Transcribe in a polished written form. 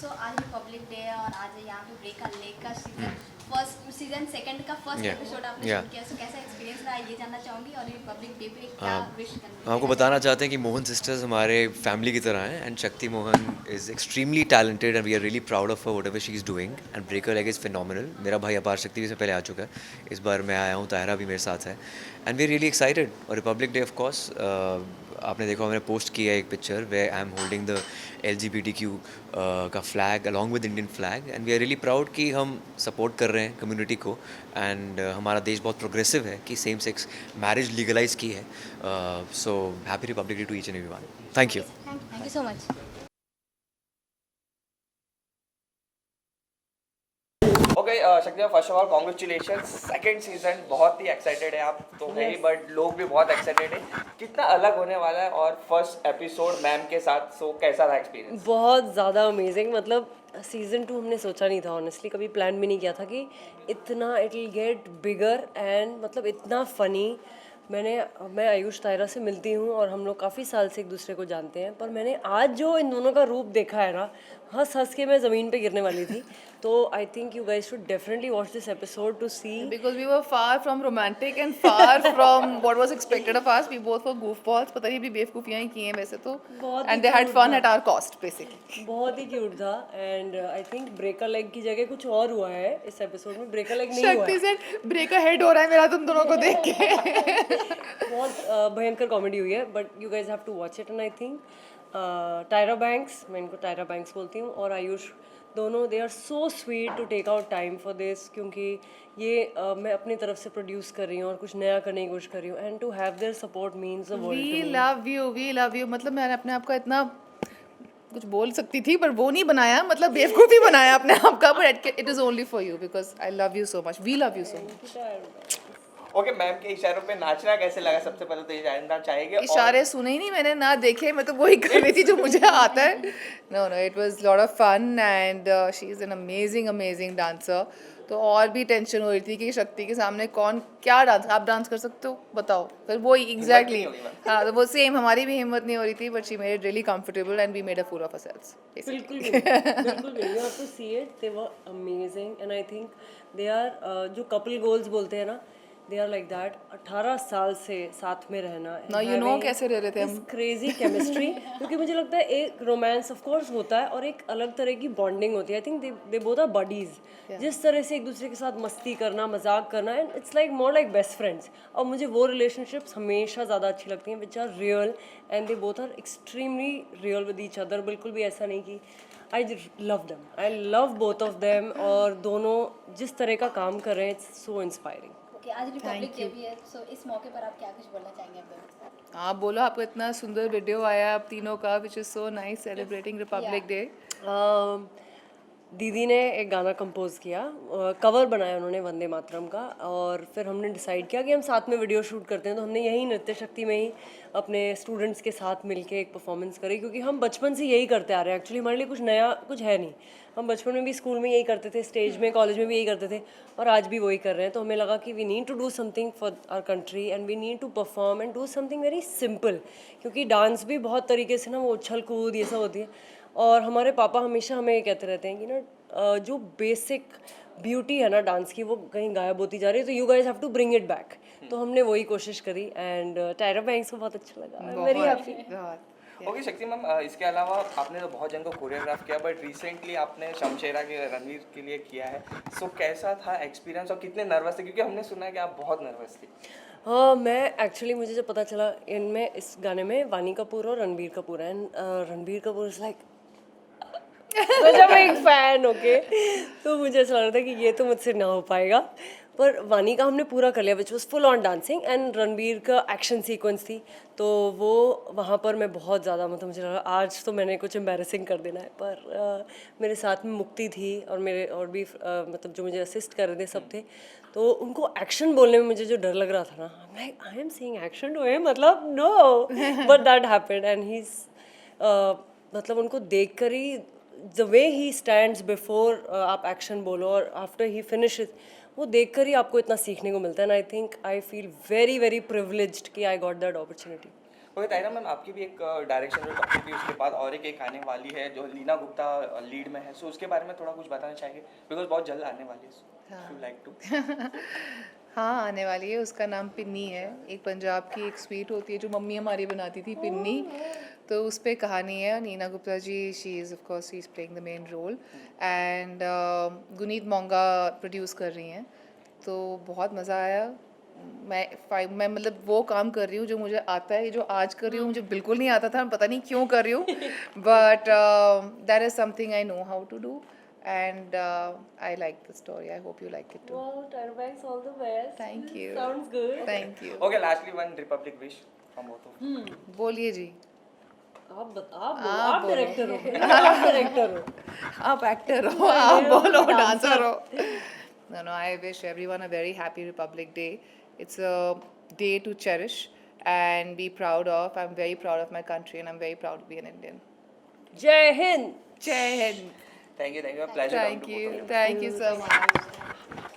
सो आज republic day है और आज यहाँ पे ब्रेक का लेक का सीजन सेकंड का फर्स्ट Yeah. एपिसोड आपने Yeah. शूट किया, सो कैसा एक्सपीरियंस रहा ये जानना चाहूँगी। और रिपब्लिक डे पे क्या विश करना आपको बताना चाहते हैं कि मोहन सिस्टर्स हमारे फैमिली की तरह हैं and Shakti Mohan is extremely talented and we are really proud of her whatever she is doing and breaker leg is phenomenal. मेरा भाई अपार शक्ति भी से पहले आ चुका है, इस बार मैं आया हूँ, ताहरा भी मेरे साथ है and we are really excited. और रिपब्लिक डे ऑफ कोर्स आपने देखा मैंने पोस्ट किया एक picture way I am holding the LGBTQ का flag along with Indian flag and we are really proud कि हम सपोर्ट कर रहे हैं कम्युनिटी को एंड हमारा देश बहुत प्रोग्रेसिव है कि सेम सेक्स मैरिज लीगलाइज की है। So happy republic day to each and everyone. Thank you. Thank you so much. Okay Shakti, first of all congratulation, second season बहुत ही एक्साइटेड है आप तो है ही, बट लोग भी बहुत एक्साइटेड है। कितना अलग होने वाला है और फर्स्ट एपिसोड मैम के साथ, सो कैसा था एक्सपीरियंस? बहुत ज़्यादा अमेजिंग। मतलब सीज़न 2 हमने सोचा नहीं था, ऑनेस्टली कभी प्लान भी नहीं किया था कि इतना it will get bigger and मतलब इतना फ़नी। मैं आयुष तायरा से मिलती हूँ और हम लोग काफ़ी साल से एक दूसरे को जानते हैं, पर मैंने आज जो इन दोनों का रूप देखा है ना, हंस हंस के मैं ज़मीन पे गिरने वाली थी। तो I think you guys should definitely watch this episode to see. Because we were far from romantic and far from what was expected of us. We both were goofballs. पता नहीं अभी बेवकूफियाँ ही की हैं वैसे तो. बहुत ही And they had cute fun था। at our cost basically. बहुत ही क्यूट था and I think breaker leg की जगह कुछ और हुआ है इस एपिसोड में। ब्रेकर लेग नहीं हुआ शक्ति है। से ब्रेक हेड हो रहा है मेरा तुम दोनों को देख के. बहुत भयंकर कॉमेडी हुई है, but you guys have to watch it. And I think Tyra Banks, मैं इनको टायरा बैंक्स बोलती हूँ, और आयुष दोनों they are so sweet to take out time for this, क्योंकि ये मैं अपनी तरफ से प्रोड्यूस कर रही हूँ और कुछ नया करने की कोशिश कर रही हूँ and to have their support means the world to We me. love you. We love you. मतलब मैंने अपने आप का इतना कुछ बोल सकती थी पर वो नहीं बनाया, मतलब बेवकूफ़ी बनाया अपने आप का, but it is only for you because I love you so much. We love you so much. Okay, ma'am के इशारों पे नाचना कैसे लगा? सबसे पहले तो ये जानना चाहेंगे। इशारे सुने ही नहीं मैंने, ना देखे, मैं तो वही कर रही थी जो मुझे आता है. No no, it was lot of fun and she is an amazing amazing dancer. तो और भी टेंशन हो रही थी कि शक्ति के सामने कौन क्या डांस, आप डांस कर सकते हो बताओ, फिर वो एग्जैक्टली नहीं होगी मैम। हाँ, तो वो सेम हमारी भी हिम्मत नहीं हो रही थी, but she made it really comfortable and we made a fool of ourselves बिल्कुल भी बिल्कुल भी, you have to see it, they were amazing and I think they are जो कपल गोल्स बोलते हैं ना, दे आर लाइक दैट। 18 साल से साथ में रहना, Now you know कैसे रह रहे थे हम. Crazy chemistry. क्योंकि मुझे लगता है एक रोमांस ऑफ कोर्स होता है और एक अलग तरह की बॉन्डिंग होती है। I think they both are buddies. जिस तरह से एक दूसरे के साथ मस्ती करना, मजाक करना, and it's like more like best friends. और मुझे वो रिलेशनशिप्स हमेशा ज़्यादा अच्छी लगती हैं which are real and they both are extremely real with each other. बिल्कुल भी ऐसा नहीं कि I love them, I love both of them, और दोनों जिस तरह का काम कर रहे हैं इट्स सो इंस्पायरिंग। ओके, आज रिपब्लिक डे भी है, सो इस मौके पर आप क्या कुछ बोलना चाहेंगे आप दोनों? आप बोलो, आपको इतना सुंदर वीडियो आया आप तीनों का, which is so nice celebrating Republic day. दीदी ने एक गाना कंपोज किया, कवर बनाया उन्होंने वंदे मातरम का, और फिर हमने डिसाइड किया कि हम साथ में वीडियो शूट करते हैं। तो हमने यही नृत्य शक्ति में ही अपने स्टूडेंट्स के साथ मिलके एक परफॉर्मेंस करी, क्योंकि हम बचपन से यही करते आ रहे हैं। एक्चुअली हमारे लिए कुछ नया कुछ है नहीं, हम बचपन में भी स्कूल में यही करते थे, स्टेज में कॉलेज में भी यही करते थे, और आज भी वही कर रहे हैं। तो हमें लगा कि we need to do something for our country and we need to perform and do something very simple, क्योंकि डांस भी बहुत तरीके से ना वो उछल कूद ये सब होती है। और हमारे पापा हमेशा हमें ये कहते रहते हैं कि ना जो बेसिक ब्यूटी है ना डांस की, वो कहीं गायब होती जा रही है, तो you guys have to bring it back. तो हमने वही कोशिश करी एंड टायरा बैंक्स को बहुत अच्छा लगा, I am very happy. Okay शक्ति मैम, इसके अलावा आपने तो बहुत जन को कोरियोग्राफ किया, बट रिसेंटली आपने शमशेरा के रणवीर के लिए किया है। सो कैसा था एक्सपीरियंस और कितने नर्वस थे? क्योंकि हमने सुना है कि आप बहुत नर्वस थी। हाँ, मैं एक्चुअली मुझे जब पता चला इनमें इस गाने में वानी कपूर और रणबीर कपूर है, and Ranbir Kapoor is like तो जब मैं एक फैन ओके, तो मुझे ऐसा लग रहा था कि ये तो मुझसे ना हो पाएगा, पर वानी का हमने पूरा कर लिया which was full on dancing, and Ranbir का एक्शन सीक्वेंस थी, तो वो वहाँ पर मैं बहुत ज़्यादा मतलब मुझे लगा आज तो मैंने कुछ एम्बैरेसिंग कर देना है। पर मेरे साथ में मुक्ति थी और मेरे और भी मतलब जो मुझे असिस्ट कर रहे थे सब थे, तो उनको एक्शन बोलने में मुझे जो डर लग रहा था ना, I am saying action to him, मतलब no, but that happened and he मतलब उनको देख कर ही the way he stands before आप एक्शन बोलो और आफ्टर ही फिनिश, वो देख कर ही आपको इतना सीखने को मिलता है। And I think I feel very very privileged कि I got that opportunity. Okay Tahira ma'am, आपकी भी एक डायरेक्शन जो टॉपिक थी उसके बाद और एक आने वाली है जो लीना गुप्ता लीड में है, सो उसके बारे में थोड़ा कुछ बताना चाहेंगे बिकॉज बहुत जल्द आने वाली है, यू लाइक टू? हाँ आने वाली है, उसका नाम पिन्नी है। एक पंजाब की एक स्वीट होती है जो मम्मी हमारी बनाती थी, पिन्नी। तो उस पर कहानी है। Neena Gupta ji, she is of course she is playing the main role and Guneet Monga produce कर रही हैं। तो बहुत मज़ा आया। मैं मतलब वो काम कर रही हूँ जो मुझे आता है। ये जो आज कर रही हूँ मुझे बिल्कुल नहीं आता था, पता नहीं क्यों कर रही हूँ, but that is something I know how to do and I like the story. I hope you like it too. Wow, Tyra Banks, all the best. Thank you. Sounds good. Thank you. Okay lastly one Republic wish from both of. बोलिए जी। आप director हो, आप director हो। आप actor हो, आप बोलो dancer हो। No, I wish everyone a very happy Republic Day. It's a day to cherish and be proud of. I'm very proud of my country and I'm very proud to be an Indian. जय Hind. Jai Hind. Thank you, pleasure. Thank you so much.